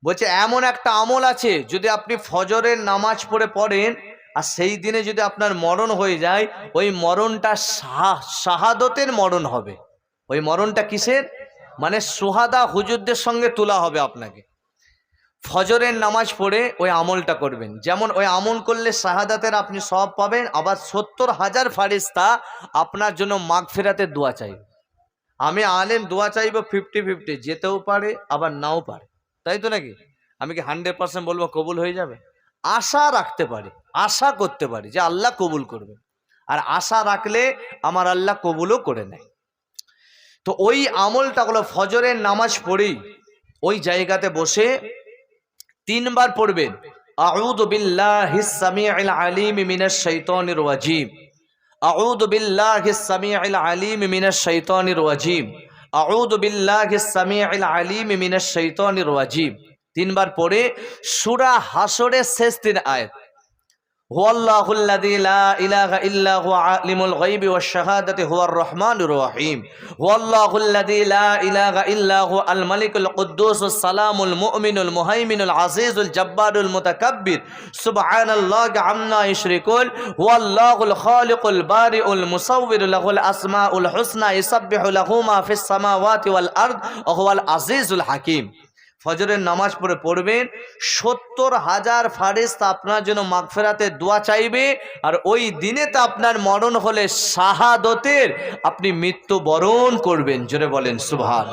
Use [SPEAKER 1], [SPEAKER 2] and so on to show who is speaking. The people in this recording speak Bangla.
[SPEAKER 1] বলছে এমন একটা আমল আছে, যদি আপনি ফজরের নামাজ পড়েন আর সেই দিনে যদি আপনার মরণ হয়ে যায়, ওই মরণটা শাহাদতের মরণ হবে। ওই মরণটা কিসের? মানে সুহাদা হুজুরদের সঙ্গে তোলা হবে আপনাকে। ফজরের নামাজ পড়ে ওই আমলটা করবেন। যেমন ওই আমল করলে শাহাদাতের আপনি সওয়াব পাবেন, আবার 70,000 ফারিস্তা আপনার জন্য মাগফিরাতের দোয়া চাইবে। আমি আলেম দোয়া চাইবো 50-50, যেতেও পারে আবার নাও পারে, তাই তো নাকি? আমি কি 100% বলবো কবুল হয়ে যাবে? আশা রাখতে পারি, আশা করতে পারি যে আল্লাহ কবুল করবে, আর আশা রাখলে আমার আল্লাহ কবুলও করে নেয়। তো ওই আমলটা হলো ফজরের নামাজ পড়েই ওই জায়গাতে বসে 3 বার পড়বেন, আউযু বিল্লাহিস সামিউল আলিম মিনাশ শাইতানির রাজিম, আউযু বিল্লাহিস সামিউল আলিম মিনাশ শাইতানির রাজিম, আউযু বিল্লাহিস সামিউল আলিম মিনাশ শাইতানির রাজিম। 3 বার পড়ে সূরা হাসরের শেষ 3 আয়াত, হুয়াল্লাহুল্লাযী লা ইলাহা ইল্লা হুয়া আলিমুল গায়বি ওয়াশ শাহাদাতি হুয়ার রহমানুর রহিম, হুয়াল্লাহুল্লাযী লা ইলাহা ইল্লা হুয়া আল মালিকুল কুদ্দুসুস সালামুল মুমিনুল মুহাইমিনুল আজিজুল জাব্বারুল মুতাকাব্বির, সুবহানাল্লাহি আম্মা ইউশরিকুন, হুয়াল্লাহুল খালিকুল বারিউল মুসাউবিরু লাহুল আসমাউল হুসনা ইউসাব্বিহু লাহু মা ফিস সামাওয়াতি ওয়াল আরদ ওয়া হুয়াল আজিজুল হাকীম। ফজরের নামাজ পড়বেন, 70,000 ফারিস্তা আপনার জন্য মাগফিরাতের দোয়া চাইবে, আর ওই দিনে তো আপনার মরণ হলে শাহাদতের আপনি মৃত্যুবরণ করবেন। জোরে বলেন সুবহান।